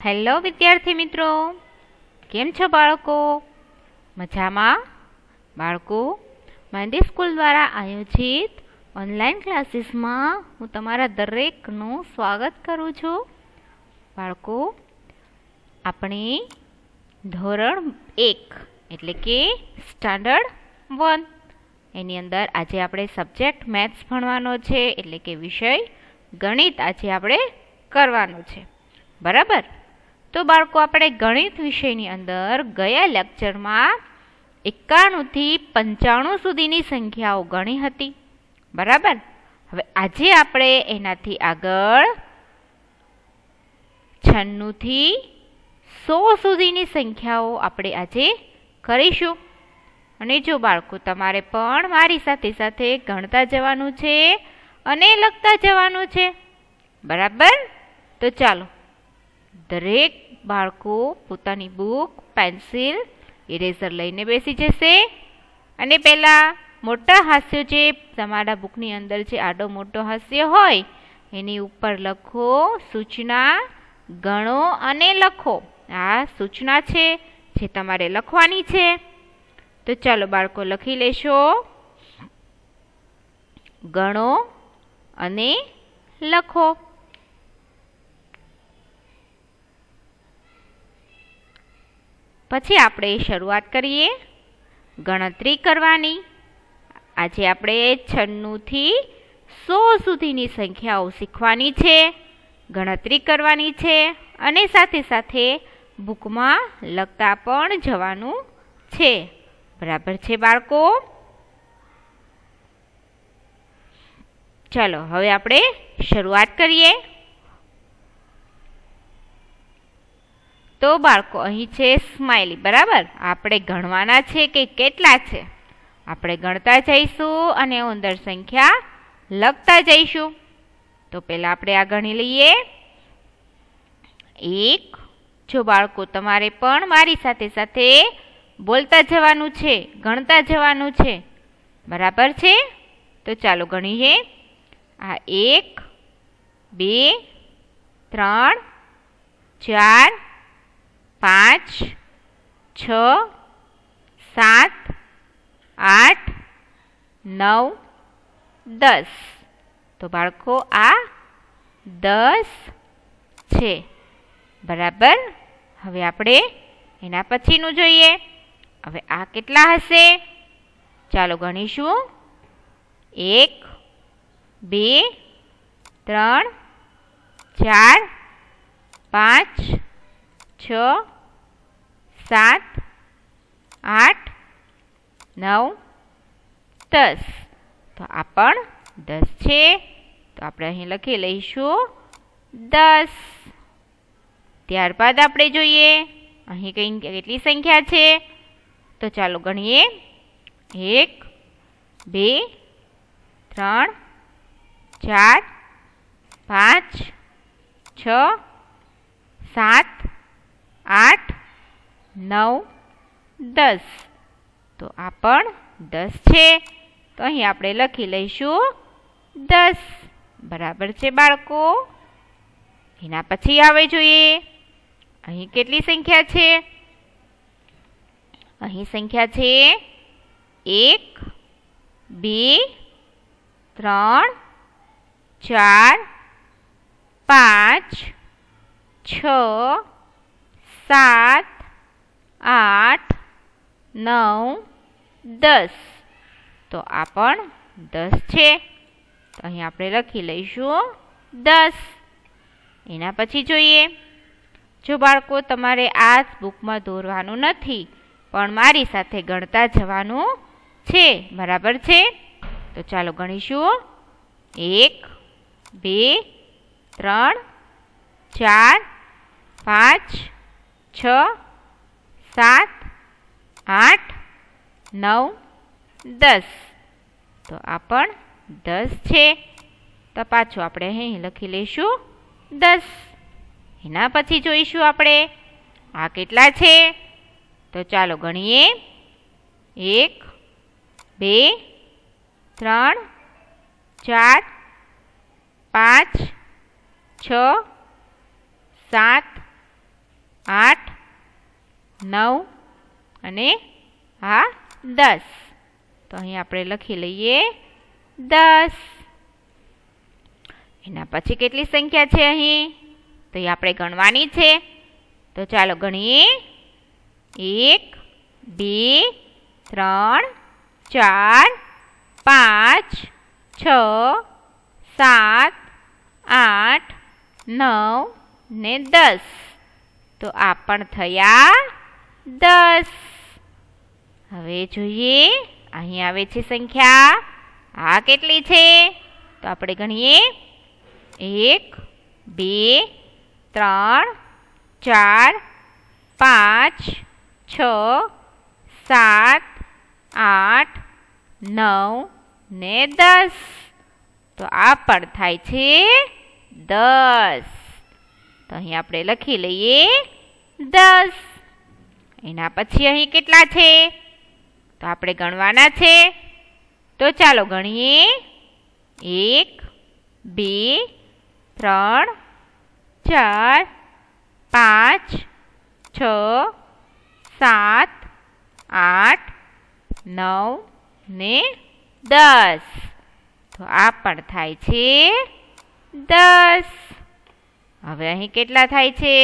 Hello વિદ્યાર્થી મિત્રો, કેમ છો બાળકો? મજામાં? બાળકો, મહેંદી સ્કૂલ દ્વારા આયોજિત ઓનલાઈન ક્લાસીસમાં હું તમારા દરેકનું સ્વાગત કરું છું. બાળકો, આપણે ધોરણ 1 એટલે કે સ્ટાન્ડર્ડ 1 એની અંદર આજે આપણે સબ્જેક્ટ મેથ્સ ભણવાનો છે, એટલે કે વિષય ગણિત આજે આપણે કરવાનો છે. બરાબર? તો બાળકો, આપણે ગણિત વિષયની અંદર ગયા લેક્ચરમાં 91 થી 95 સુધીની સંખ્યાઓ ગણી હતી. બરાબર? હવે આજે આપણે એનાથી આગળ 96 થી 100 સુધીની સંખ્યાઓ આપણે આજે કરીશું. અને જો બાળકો, તમારે પણ મારી સાથે સાથે ગણતા જવાનું છે અને લખતા જવાનું છે. બરાબર? તો ચાલો, દરેક બાળકો પોતાની બુક, પેન્સિલ, ઇરેઝર લઈને બેસી જશે અને પહેલાં મોટા હાસ્યો જે તમારા બુકની અંદર જે આડો મોટો હાસ્ય હોય એની ઉપર લખો સૂચના, ગણો અને લખો. આ સૂચના છે જે તમારે લખવાની છે. તો ચાલો બાળકો, લખી લેશો. ગણો અને લખો. પછી આપણે શરૂઆત કરીએ ગણતરી કરવાની. આજે આપણે 96 થી 100 સુધીની સંખ્યાઓ શીખવાની છે, ગણતરી કરવાની છે અને સાથે સાથે બુકમાં લખતા પણ જવાનું છે. બરાબર છે બાળકો? ચાલો હવે આપણે શરૂઆત કરીએ. તો બાળકો, અહીં છે સ્માઇલી. બરાબર? આપણે ગણવાના છે કે કેટલા છે. આપણે ગણતા જઈશું અને અંદર સંખ્યા લખતા જઈશું. તો પહેલાં આપણે આ ગણી લઈએ. 1. જો બાળકો, તમારે પણ મારી સાથે સાથે બોલતા જવાનું છે, ગણતા જવાનું છે. બરાબર છે? તો ચાલો ગણીએ. આ 1, 2, 3, 4, 5, 6, 7, 8, 9, 10. તો બાળકો, આ 10 છે. બરાબર? હવે આપણે એના પછીનું જોઈએ. હવે આ કેટલા હશે? ચાલો ગણીશું. 1, 2, 3, 4, 5, 6, 7, 8, 9, 10. તો આ પણ 10 છે. તો આપણે અહીં લખી લઈશું 10. ત્યારબાદ આપણે જોઈએ અહીં કેટલી સંખ્યા છે. તો ચાલો ગણીએ. 1, 2, 3, 4, 5, 6, 7, 8, 9, 10. તો આ પણ 10 છે. તો અહીં આપણે લખી લઈશું 10. બરાબર છે બાળકો? એના પછી આવે જોઈએ અહીં કેટલી સંખ્યા છે. અહીં સંખ્યા છે 1, 2, 3, 4, 5, 6, 7, 8, 9, 10. તો આ પણ 10 છે. તો અહીં આપણે લખી લઈશું 10. એના પછી જોઈએ. જો બાળકો, તમારે આ બુકમાં દોરવાનું નથી, પણ મારી સાથે ગણતા જવાનું છે. બરાબર છે? તો ચાલો ગણીશું. 1, 2, 3, 4, 5, 6, 7, 8, 9, 10. તો આ પણ 10 છે. તો પાછું આપણે અહીં લખી લઈશું 10. એના પછી જોઈશું આપણે આ કેટલા છે. તો ચાલો ગણીએ. 1, 2, 3, 4, 5, 6, 7, 8, 9 અને આ 10. તો અહીં આપણે લખી લઈએ 10. એના પછી કેટલી સંખ્યા છે અહીં? તો એ આપણે ગણવાની છે. તો ચાલો ગણીએ. 1, 2, 3, 4, 5, 6, 7, 8, 9 ને 10. તો આ પણ થયા 10. હવે જોઈએ અહીં આવે છે સંખ્યા. આ કેટલી છે? તો આપણે ગણીએ. 1, 2, 3, 4, 5, 6, 7, 8, 9 ને 10. તો આ પણ થાય છે 10. તો અહીં આપણે લખી લઈએ 10. એના પછી અહીં કેટલા છે? તો આપણે ગણવાના છે. તો ચાલો ગણીએ. 1, 2, 3, 4, 5, 6, 7, 8, 9 ને 10. તો આ પણ થાય છે 10. હવે અહીં કેટલા થાય છે?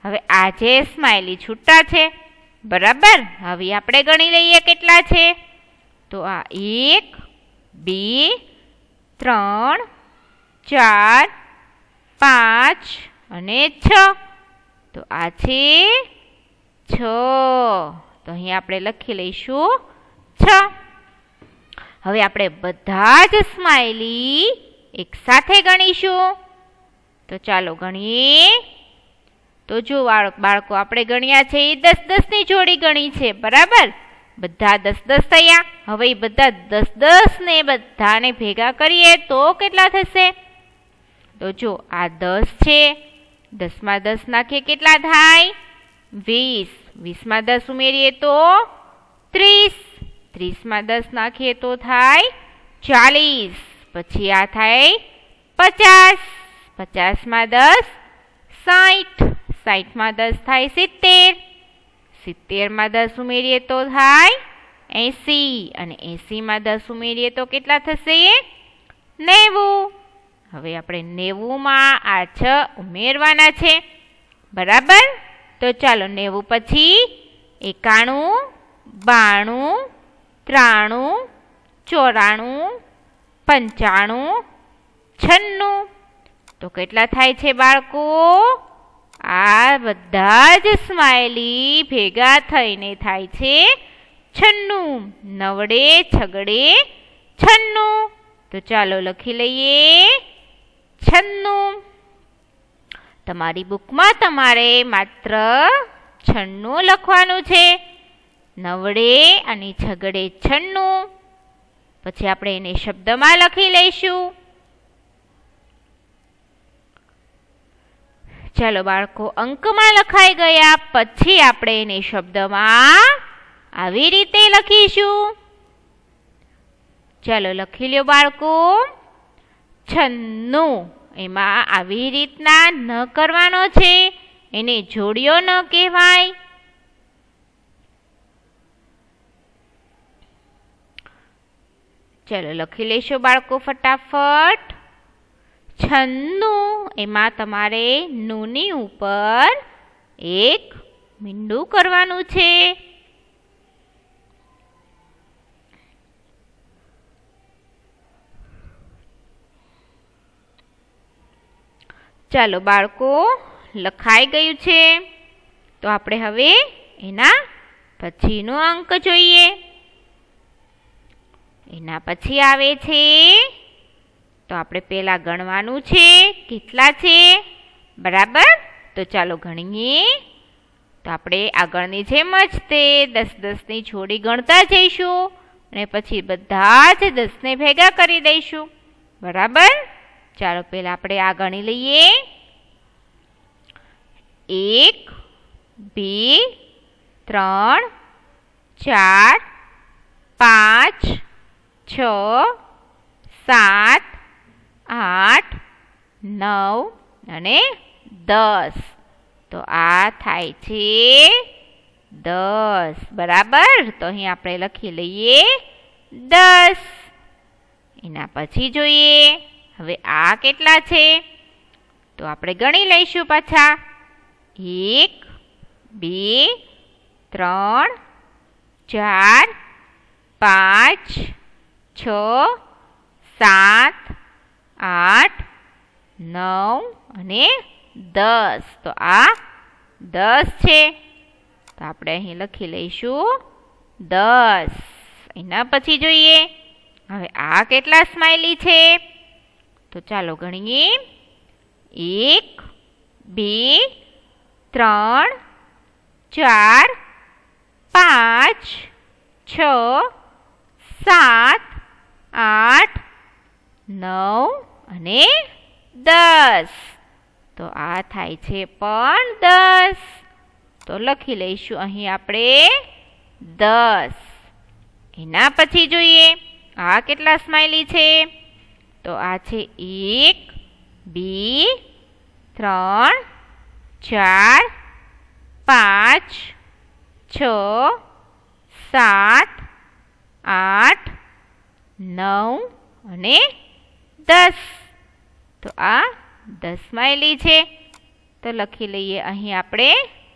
હવે આ જે સ્માઇલી છૂટા છે, બરાબર. હવે આપણે ગણી લઈએ કેટલા છે. તો આ 1, 2, 3, 4, 5 અને 6. તો આ છે 6. તો અહીં આપણે લખી લઈશું 6. હવે આપણે બધા જ સ્માઇલી એક સાથે ગણીશું. તો ચાલો ગણીએ. તો જો બાળકો આપણે ગણ્યા છે એ 10-10 ની જોડી ગણી છે, બરાબર. બધા 10-10 થયા. હવે એ બધા 10-10 ને બધાને ભેગા કરીએ તો કેટલા થશે? તો જો આ 10 છે, 10 માં 10 નાખીએ કેટલા થાય? 20. 20 માં 10 ઉમેરીએ તો 30. 30 માં 10 નાખીએ તો થાય 40. પછી આ થાય 50. 50 માં 10 60. 60 માં 10 થાય 70. 70 માં 10 ઉમેરીએ તો થાય 80. અને 80 માં 10 ઉમેરીએ તો કેટલા થશે? 90. હવે આપણે 90 માં આ 6 ઉમેરવાના છે, બરાબર. તો ચાલો 90 પછી 91, 92, 93, 94, 95, 96. તો કેટલા થાય છે બાળકો? આ બધા જ સ્માઇલી ભેગા થઈને થાય છે 96. 9 છગડે 96. તો ચાલો લખી લઈએ 96. તમારી બુકમાં તમારે માત્ર 96 લખવાનું છે. 9 અને છગડે 96. પછી આપણે એને શબ્દમાં લખી લઈશું. ચાલો બાળકો, અંકમાં લખાઈ ગયા પછી આપણે એને શબ્દમાં આવી રીતે લખીશું. ચાલો લખી લ્યો બાળકો. 96. એમાં આવી રીતના ન કરવાનો છે, એને જોડિયો ન કહેવાય. ચાલો લખી લેશો બાળકો ફટાફટ. 96. એમાં તમારે નુંની ઉપર એક મીંડું કરવાનું છે. ચાલો બાળકો, લખાઈ ગયું છે. તો આપણે હવે એના પછીનો અંક જોઈએ. એના પછી આવે છે, તો આપણે પહેલા ગણવાનું છે કેટલા છે, બરાબર. તો ચાલો ગણીએ. તો આપણે આગળની જેમ જ તે 10-10 ની જોડી ગણતા જઈશું અને પછી બધા જ 10 ને ભેગા કરી દઈશું, બરાબર. ચાલો પહેલા આપણે આ ગણી લઈએ. 1, 2, 3, 4, 5, 6, 7, 8, 9 અને 10. તો આ થાય છે 10. બરાબર, તો અહીં આપણે લખી લઈએ 10. એના પછી જોઈએ હવે આ કેટલા છે, તો આપણે ગણી લઈશું પાછા. 1 2 3 4 5 6 7 8 9 અને 10. તો આ 10 છે, તો આપણે અહીં લખી લઈશું 10. એના પછી જોઈએ હવે આ કેટલા સ્માઇલી છે, તો ચાલો ગણીએ. 1 2 3 4 5 6 7 8 9 અને 10. તો આ થાય છે પણ 10. તો લખી લઈશું અહીં આપણે 10. એના પછી જોઈએ આ કેટલા સ્માઇલી છે, તો આ છે 1 2 3 4 5 6 7 8 9 અને 10. તો આ 10 સ્માઇલી છે, તો લખી લઈએ અહીં આપણે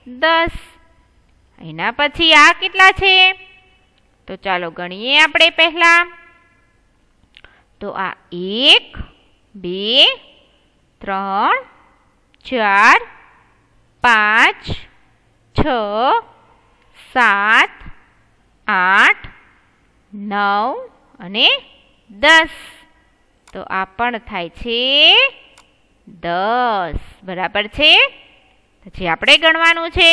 10. એના પછી આ કેટલા છે, તો ચાલો ગણીએ આપણે પહેલા. તો આ 1 2 3 4 5 6 7 8 9 અને 10. તો આ પણ થાય છે 10. બરાબર છે. પછી આપણે ગણવાનું છે,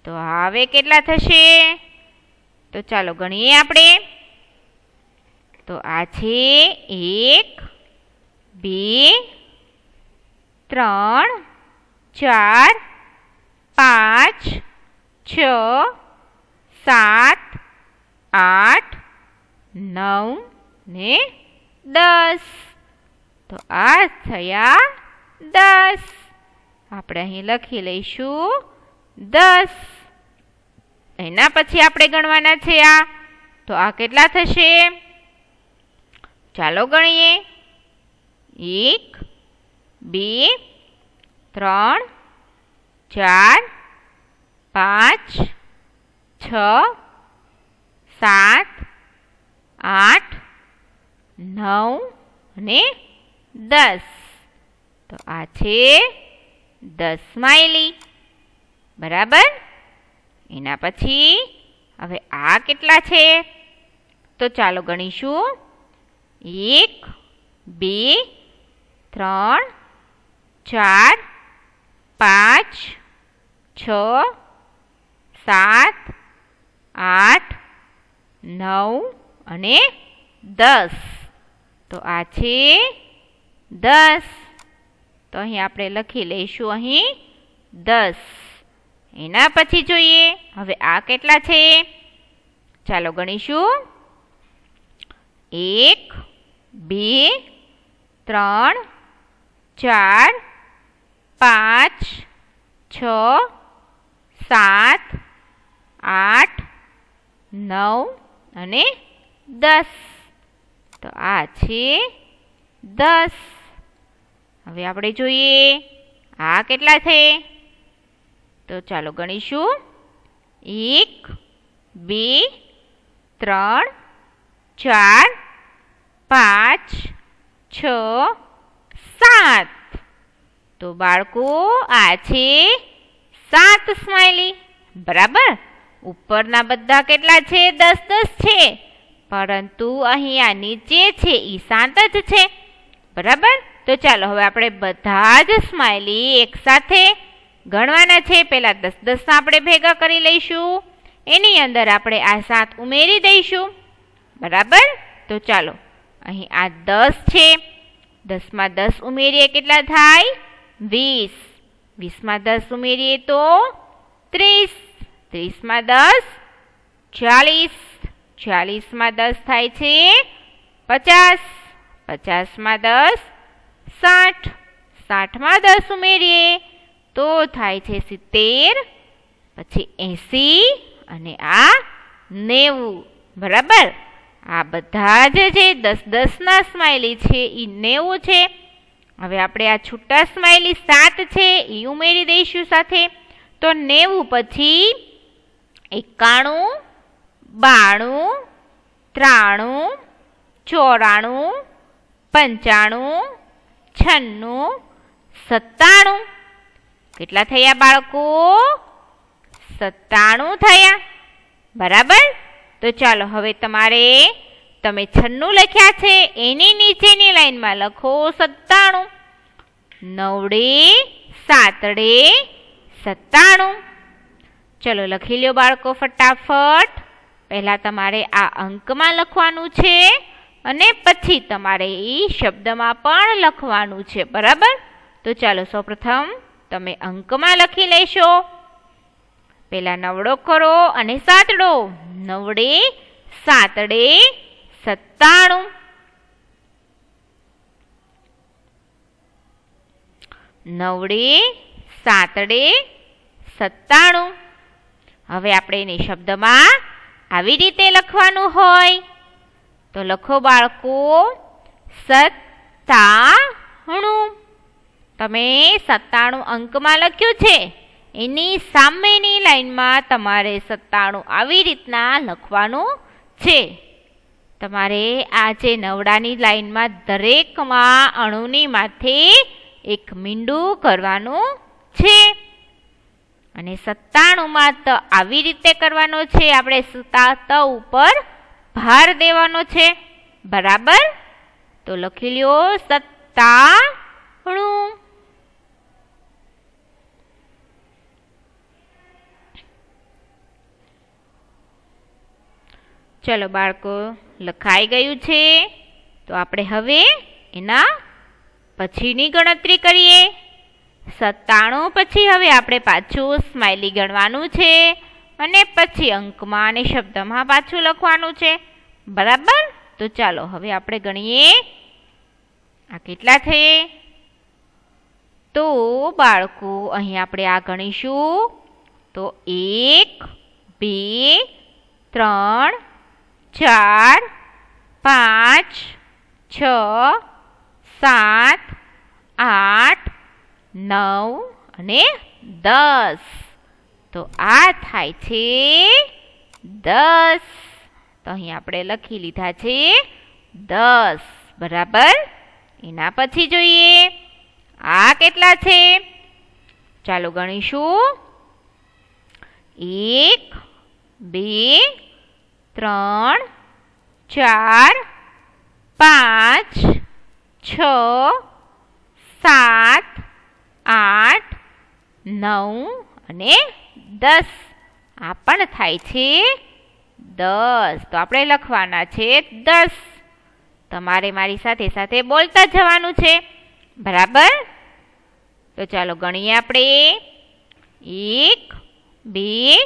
તો હવે કેટલા થશે, તો ચાલો ગણીએ આપણે. તો આ છે 1 2 3 4 5 6 7 8 9 ને 10. તો આ થયા 10. આપણે અહીં લખી લઈશું 10. એના પછી આપણે ગણવાના છે આ, તો આ કેટલા થશે, ચાલો ગણીએ. 1 2 3 4 5 6 7 8 9 અને 10. તો આ છે 10 સ્માઇલી. બરાબર. એના પછી હવે આ કેટલા છે, તો ચાલો ગણીશું. 1 2 3 4 5 6 7 8 9 અને 10. તો આ છે 10. તો અહીં આપણે લખી લઈશું અહીં 10. એના પછી જોઈએ હવે આ કેટલા છે, ચાલો ગણીશું. 1 2 3 4 5 6 7 8 9 અને 10. તો આ છે 10. હવે આપણે જોઈએ આ કેટલા છે, તો ચાલો ગણીશું. 1 2 3 4 5 6 7. તો બાળકો આ છે 7 સ્માઇલી. બરાબર. ઉપરના બધા કેટલા છે, 10 10 છે, પરંતુ અહીંયા નીચે છે એ 7 જ છે. બરાબર. તો ચાલો હવે આપણે બધા જ સ્માઇલી એકસાથે ગણવાના છે. પહેલા 10 10 આપણે ભેગા કરી લઈશું, એની અંદર આપણે આ 7 ઉમેરી દઈશું. બરાબર. તો ચાલો અહીં આ 10 છે, 10 માં 10 ઉમેરીએ કેટલા થાય, 20. 20 માં 10 ઉમેરીએ તો 30. 30 માં 10 40. 40 માં 10 થાય છે 50. 50 માં 10 60. 60 માં 10 ઉમેરીએ તો થાય છે 70, પછી 80 અને આ 90. બરાબર. આ બધા જ જે 10-10ના સ્માઇલી છે એ 90 છે. હવે આપણે આ છૂટા સ્માઇલી 7 છે એ ઉમેરી દઈશું સાથે. તો 90 પછી 91, 92, 93, 94, 95, 96, 97. કેટલા થયા બાળકો? 97 થયા. બરાબર. તો ચાલો હવે તમે 96 લખ્યા છે એની નીચેની લાઈનમાં લખો 97. 9 7 97. ચલો લખી લ્યો બાળકો ફટાફટ. પહેલા તમારે આ અંકમાં લખવાનું છે અને પછી તમારે એ શબ્દમાં પણ લખવાનું છે. બરાબર. તો ચાલો સૌપ્રથમ તમે અંકમાં લખી લેશો. પેલા 9 કરો અને 7. 9 7 97. 9 7 97. હવે આપણે એને શબ્દમાં આવી રીતે લખવાનું હોય તો લખો બાળકો 97. તમે 97 અંકમાં લખ્યું છે એની સામેની લાઈનમાં તમારે 97 આવી રીતના લખવાનું છે. તમારે આ જે નવડાની લાઈનમાં દરેકમાં અણુની માથે એક મીંડું કરવાનું છે અને 97માં તો આવી રીતે કરવાનો છે. આપણે ત ઉપર ભાર દેવાનો છે. બરાબર. તો લખી લ્યો 97. ચલો બાળકો લખાઈ ગયું છે. તો આપણે હવે એના પછીની ગણતરી કરીએ. 97 પછી હવે આપણે પાછું સ્માઇલી ગણવાનું છે અને પછી અંકમાં અને શબ્દમાં પાછું લખવાનું છે. બરાબર. તો ચાલો હવે આપણે ગણીએ. આ કેટલા થયે? તો બાળકો અહીં આપણે આ ગણીશું તો 1 2 3 4 5 6 7 8 9 અને 10. તો આ થાય છે 10. તો અહીં આપણે લખી લીધા છે 10. બરાબર. એના પછી જોઈએ આ કેટલા છે? ચાલો ગણીશું. 1 2 3 4 5 6 7 8 9 અને 10. આ પણ થાય છે 10. તો આપણે લખવાના છે 10. તમારે મારી સાથે સાથે બોલતા જવાનું છે. બરાબર. તો ચાલો ગણીએ આપણે. 1 2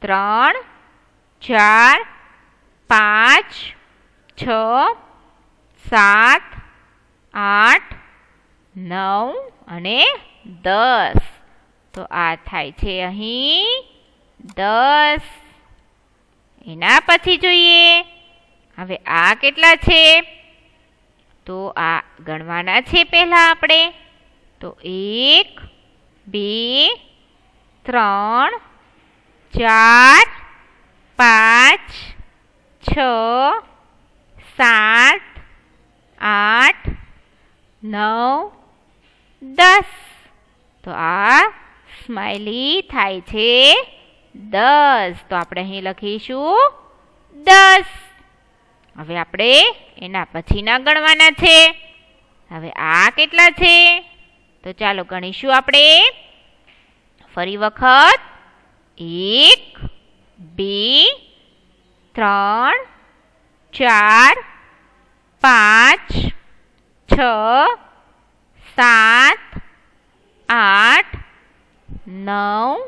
3 4 5 6 7 8 9 અને 10. તો આ થાય છે અહીં 10. એના પછી જોઈએ હવે આ કેટલા છે? તો આ ગણવાના છે પહેલા આપણે. તો 1 2 3 4 5 6 7 8 9 10. તો આ સ્માઇલી થાય છે 10. તો આપણે અહીં લખીશું 10. હવે આપણે એના પછીના ગણવાના છે. હવે આ કેટલા છે? તો ચાલો ગણીશું આપણે ફરી વખત. 1 2 3 4 5 6 7 8 9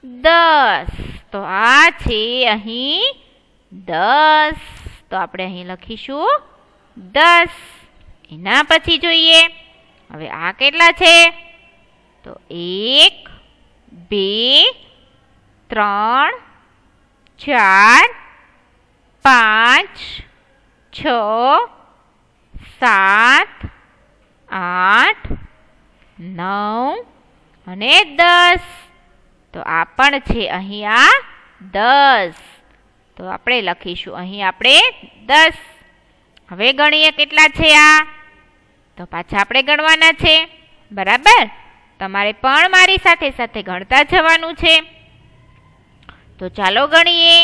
10. તો આ છે અહીં 10. તો આપણે અહીં લખીશું 10. એના પછી જોઈએ હવે આ કેટલા છે? તો 1 2 3 4 5 6 7 8 9 અને 10. તો આ પણ છે અહીંયા 10. તો આપણે લખીશું અહીં આપણે 10. હવે ગણીએ કેટલા છે આ. તો પાછા આપણે ગણવાના છે, બરાબર. તમારે પણ મારી સાથે સાથે ગણતા જવાનું છે. તો ચાલો ગણીએ.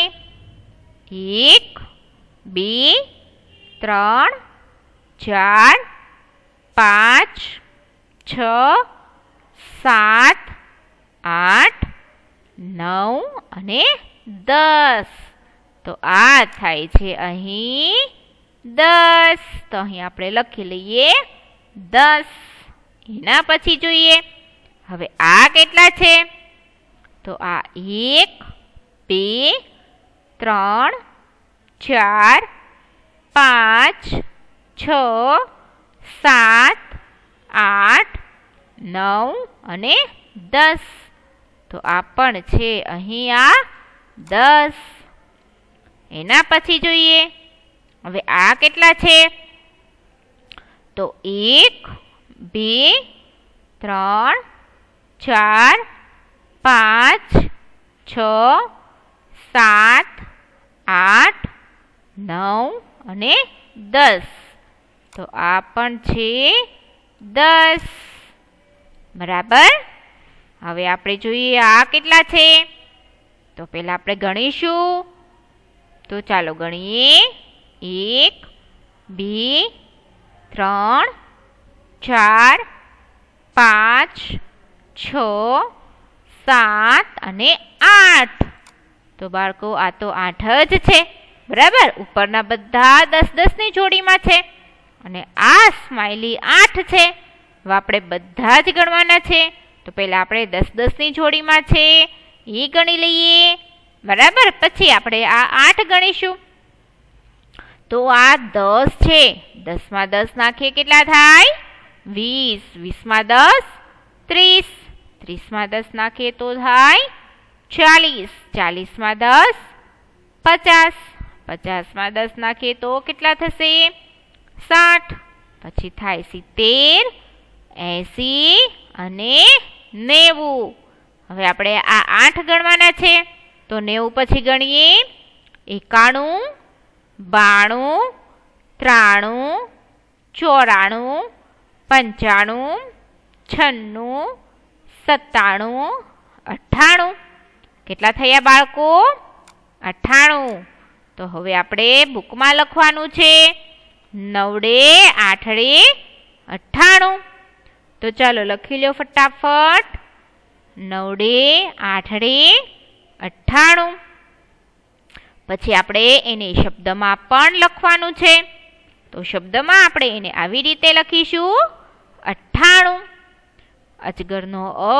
1 2 3 4 5 6 7 8 9 અને 10. તો આ થાય છે અહીં 10. તો અહીં આપણે લખી લઈએ 10. એના પછી જોઈએ હવે આ કેટલા છે. તો આ 1 2 3 4 5 6 7 8 9 અને 10. તો આ પણ છે અહીં આ 10. એના પછી જોઈએ હવે આ કેટલા છે. તો 1 2 3 4 5 6 7 8 9 અને 10. તો આ પણ છે 10, બરાબર. હવે આપણે જોઈએ આ કેટલા છે. તો પહેલા આપણે ગણીશું. તો ચાલો ગણીએ. 1 2 3 4 5 6 7 અને 8. તો બાળકો આ તો 8 જ છે, બરાબર. ઉપરના બધા 10 10 ની જોડીમાં છે અને આ સ્માઇલી 8 છે. હવે આપણે બધા જ ગણવાના છે. તો પહેલા આપણે 10 10 ની જોડીમાં છે એ ગણી લઈએ, બરાબર. પછી આપણે આ 8 ગણીશું. તો આ 10 છે. 10 માં 10 નાખીએ કેટલા થાય 20. 20 માં 10 30. 30 માં 10 નાખીએ તો થાય 40. 40 માં 10 50. 50 માં 10 નાખીએ તો કેટલા થશે 60. પછી થાય 70 80 અને 90. હવે આપણે આ 8 ગણવાના છે. તો 90 પછી ગણીએ. 91 92 93 94 95 96 97 98. કેટલા થયા બાળકો 98. તો હવે આપણે બુકમાં લખવાનું છે 9 8 98. તો ચાલો લખી લો ફટાફટ. 9 8 98. પછી આપણે એને શબ્દમાં પણ લખવાનું છે. તો શબ્દમાં આપણે એને આવી રીતે લખીશું 98. અજગરનો અ,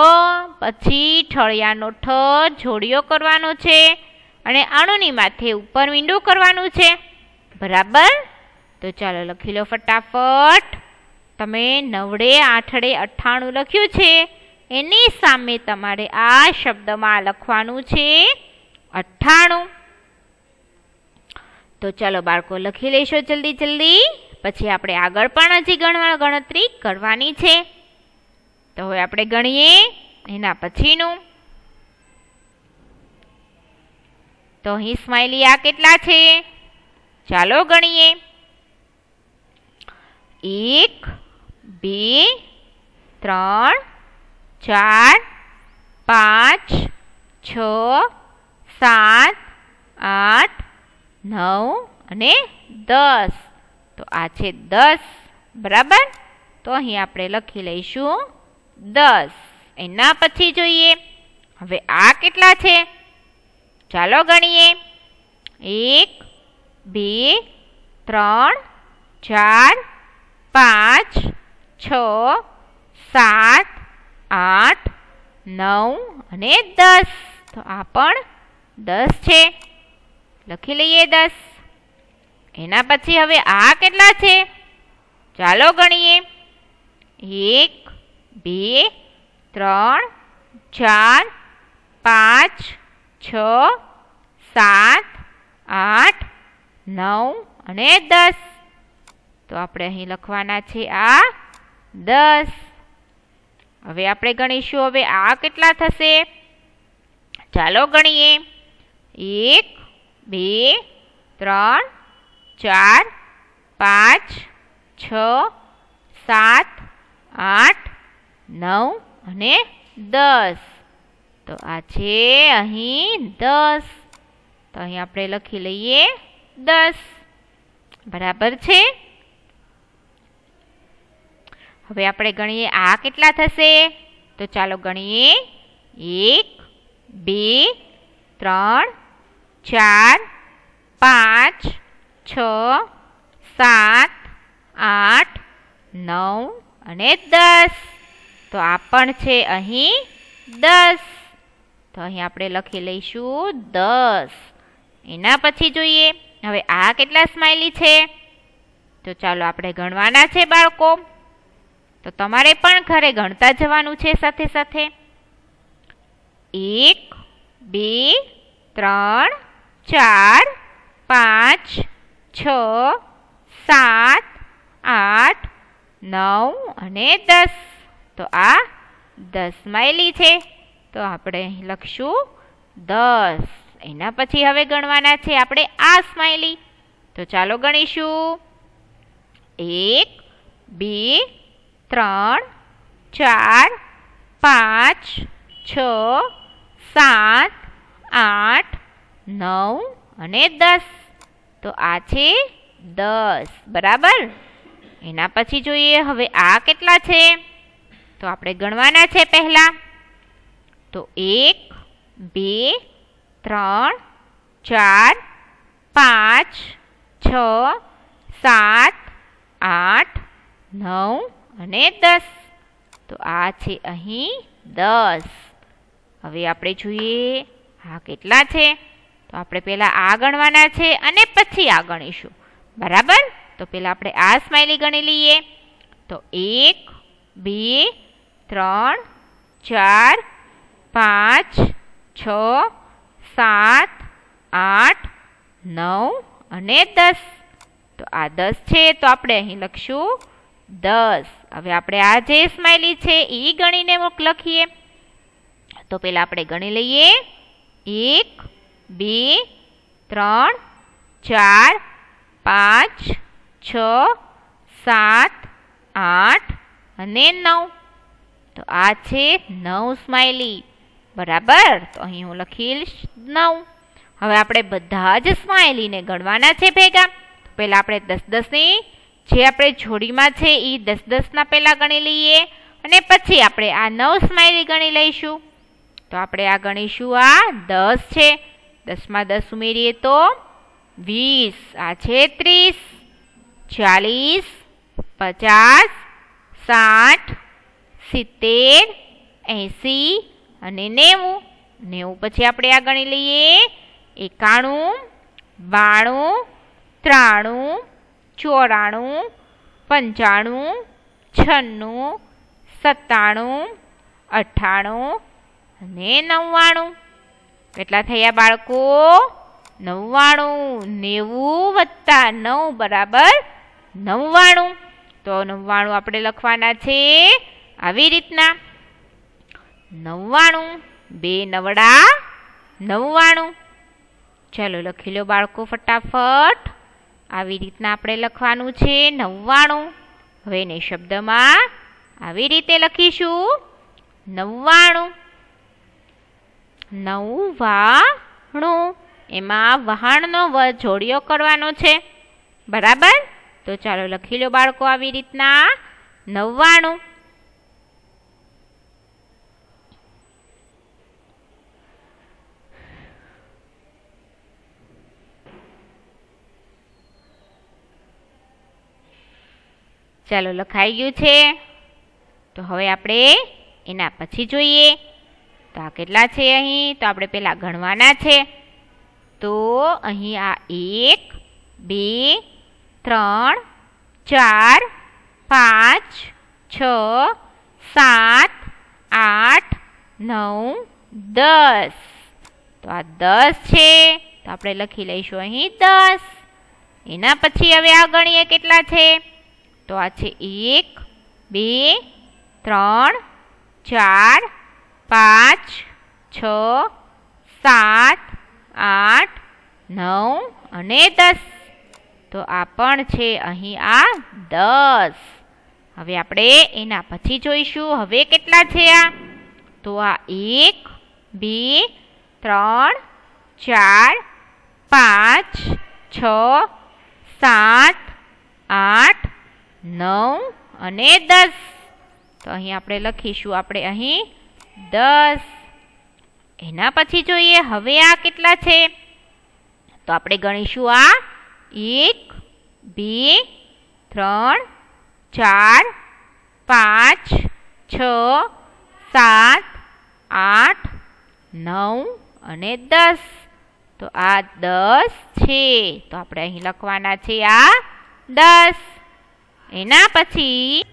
પછી ઠળિયાનો ઠ જોડિયો કરવાનો છે અને અણુની માથે ઉપર મીંડું કરવાનું છે, બરાબર. તો ચાલો લખી લો ફટાફટ. તમે 9 8 98 લખ્યું છે એની સામે તમારે આ શબ્દમાં લખવાનું છે 98. તો ચાલો બાળકો લખી લેશો જલ્દી જલ્દી. પછી આપણે આગળ પણ હજી ગણતરી કરવાની છે. તો હવે આપણે ગણીએ એના પછીનું. તો અહીં સ્માઇલી આ કેટલા છે. ચાલો ગણીએ. 1 2 3 4 5 6 7 8 9 અને 10. તો આ છે 10, બરાબર. તો અહીં આપણે લખી લઈશું 10. એના પછી જોઈએ હવે આ કેટલા છે. ચાલો ગણીએ. 1 2 3 4 5 6 7 8 9 અને 10. તો આ પણ 10 છે. લખી લઈએ 10. એના પછી હવે આ કેટલા છે. ચાલો ગણીએ. 1 2 3 4 5 6 7 8 9 અને 10. તો આપણે અહીં લખવાના છે આ 10. હવે આપણે ગણીશું. હવે આ કેટલા થશે? ચાલો ગણીએ. 1 2 3 4 5 6 7 8 9 અને 10. તો આ છે અહીં 10. તો અહીં આપણે લખી લઈએ 10. બરાબર છે. હવે આપણે ગણીએ આ કેટલા થશે? તો ચાલો ગણીએ. 1 2 3 4 5 6 7 8 9 અને 10. તો આ પણ છે અહીં 10. તો અહીં આપણે લખી લઈશું 10. એના પછી જોઈએ. હવે આ કેટલા સ્માઇલી છે? તો ચાલો આપણે ગણવાના છે બાળકો. તો તમારે પણ ઘરે ગણતા જવાનું છે સાથે સાથે. 1 2 3 4 5 6 7 8 9 અને 10. તો આ 10 સ્માઇલી છે. તો આપણે અહીં લખશું 10. એના પછી હવે ગણવાના છે આપણે આ સ્માઇલી. તો ચાલો ગણીશું. 1 2 3 4 5 6 7 8 9 અને 10. તો આ છે 10. બરાબર. એના પછી જોઈએ. હવે આ કેટલા છે? તો આપણે ગણવાના છે પહેલા. તો 1 2 3 4 5 6 7 8 9 અને 10. તો આ છે અહીં 10. હવે આપણે જોઈએ આ કેટલા છે? તો આપણે પહેલા આ ગણવાના છે અને પછી આ ગણીશું. બરાબર. તો પહેલા આપણે આ સ્માઇલી ગણી લઈએ. તો 1 2 3 4 5 6 7 8 9 અને 10. તો આ 10 છે. તો આપણે અહીં લખશું 10. હવે આપણે આ જે સ્માઇલી છે એ ગણીને લખીએ. તો પહેલા આપણે ગણી લઈએ. 1 2 3 4 5 6 7 8 અને 9. તો આ છે 9 સ્માઇલી. બરાબર. તો અહીં હું લખીશ 9. હવે આપણે બધા જ સ્માઇલીને ગણવાના છે ભેગા. પહેલા આપણે 10 10 ની જે આપણે જોડીમાં છે એ 10 10 ના પહેલા ગણી લઈએ અને પછી આપણે આ 9 સ્માઇલી ગણી લઈશું. તો આપણે આ ગણીશું. આ 10 છે. 10 માં 10 ઉમેરીએ તો 20. આ છે 30 40 50 60 70 80 અને 90. 90 પછી આપણે આ ગણી લઈએ. 91 92 93 94 95 96 97 98 અને 99. કેટલા થયા બાળકો? 99. 90 વત્તા 9 બરાબર 99. તો 99 આપણે લખવાના છે આવી રીતના. 99 2 નવડા 99. ચાલો લખી લો બાળકો ફટાફટ. આવી રીતના આપણે લખવાનું છે 99. હવે એને શબ્દમાં આવી રીતે લખીશું 99. 99. એમાં વહાણનો જોડિયો કરવાનો છે. બરાબર. તો ચાલો લખી લો બાળકો આવી રીતના 99. ચાલો લખાઈ ગયું છે. તો હવે આપણે એના પછી જોઈએ. તો આ કેટલા છે અહીં? તો આપણે પહેલા ગણવાના છે. તો અહીં આ 1 2 3 4 5 6 7 8, 9, 10. તો આ 10 છે, તો આપણે લખી લઈશું અહીં 10. એના પછી હવે આ ગણીએ કેટલા છે, તો આ છે 1, 2, 3, 4, 5, 6, 7, 8, 9 અને 10. તો આ પણ છે અહીં આ 10. હવે આપણે એના પછી જોઈશું હવે કેટલા છે આ, તો આ 1, 2, 3, 4, 5, 6, 7, 8, 9 અને 10. તો અહીં આપણે લખીશું આપણે અહીં 10. એના પછી જોઈએ હવે આ કેટલા છે, તો આપણે ગણીશું આ 1, 2, 3, 4, 5, 6, 7, 8, 9 અને 10. તો આ 10 છે, તો આપણે અહીં લખવાના છે આ 10. એના પછી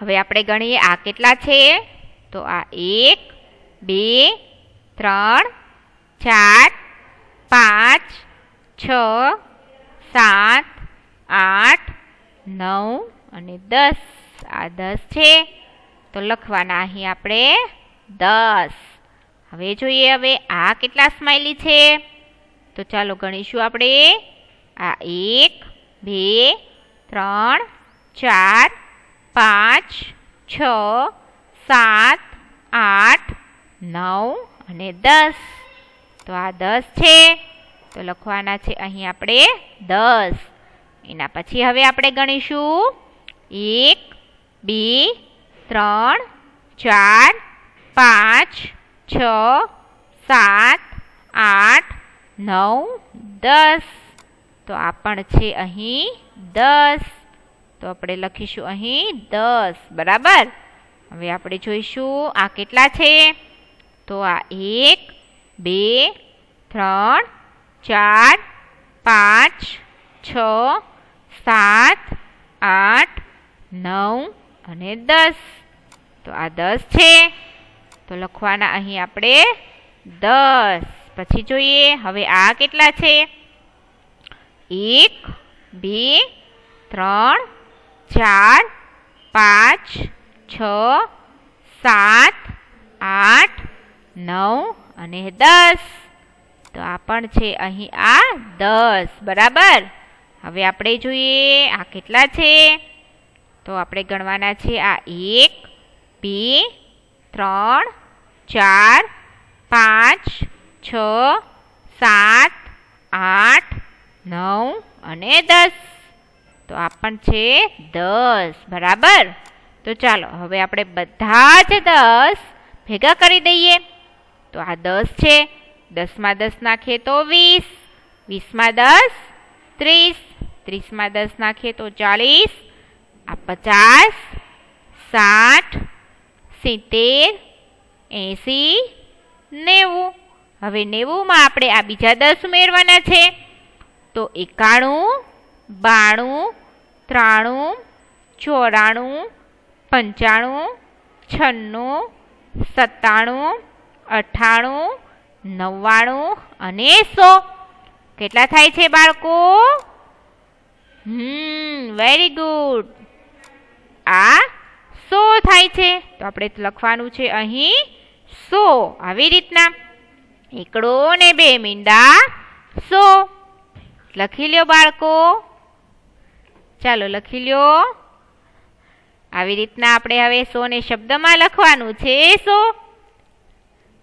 હવે આપણે ગણીએ આ કેટલા છે, તો આ 1, 2, 3, 4, 5, 6, 7, 8, 9 અને 10. આ 10 છે, તો લખવાના અહીં આપણે 10. હવે જોઈએ હવે આ કેટલા સ્માઇલી છે, તો ચાલો ગણીશું આપણે આ 1, 2, 3, 4, 5, 6, 7, 8, 9 અને 10. તો આ 10 છે, તો લખવાના છે અહીં આપણે 10. એના પછી હવે આપણે ગણીશું 1, 2, 3, 4, 5, 6, 7, 8, 9, 10. તો આ પણ છે અહીં 10. તો આપણે લખીશું અહીં 10. બરાબર. હવે આપણે જોઈશું આ કેટલા છે, તો આ 1, 2, 3, 4, 5, 6, 7, 8, 9 અને 10. તો આ 10 છે, તો લખવાના અહીં આપણે 10. પછી જોઈએ હવે આ કેટલા છે, 1, 2, 3, 4, 5, 6, 7, 8, 9 અને 10. તો આ પણ છે અહીં આ 10. બરાબર. હવે આપણે જોઈએ આ કેટલા છે, તો આપણે ગણવાના છે આ 1, 2, 3, 4, 5, 6, 7, 8, 9 અને 10. તો આ પણ છે 10. બરાબર. તો ચાલો હવે આપણે બધા જ 10 ભેગા કરી દઈએ. તો આ 10 છે, 10 માં 10 નાખીએ તો 20, 20 માં 10 30, 30 માં 10 નાખીએ તો 40, આ 50, 60, 70, 80, 90. હવે 90 માં આપણે આ બીજા 10 ઉમેરવાના છે. તો 91, 92, 93, 94, 95, 96, 97, 98, 99 અને 100. કેટલા થાય છે બાળકો? Very good. આ 100 થાય છે. તો આપણે લખવાનું છે અહીં 100. આવી રીતના 1 ને 2 મીંડા 100. લખી લ્યો બાળકો. ચાલો લખી લ્યો. આવી રીતના આપણે હવે 100 ને શબ્દમાં લખવાનું છે 100.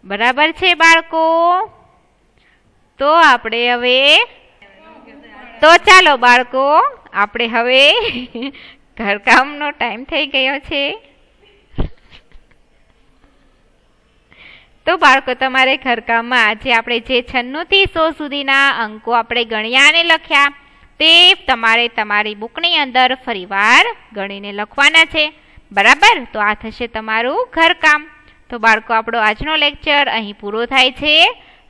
બરાબર છે બાળકો? તો આપણે હવે ચાલો બાળકો આપણે હવે ઘરકામનો ટાઈમ થઈ ગયો છે. તો બાળકો તમારે ઘરકામમાં આજે આપણે જે 96 થી 100 સુધીના અંકો આપણે ગણ્યા અને લખ્યા તે તમારે તમારી બુકની અંદર ફરીવાર ગણીને લખવાના છે. બરાબર? તો આ થશે તમારું ઘરકામ. તો બાળકો આપણો આજનો લેક્ચર અહીં પૂરો થાય છે.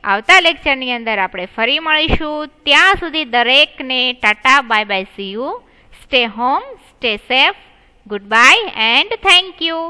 આવતા લેક્ચરની અંદર આપણે ફરી મળીશું. ત્યાં સુધી દરેકને Tata, bye bye, C you. Stay home, stay safe. Good bye and thank you.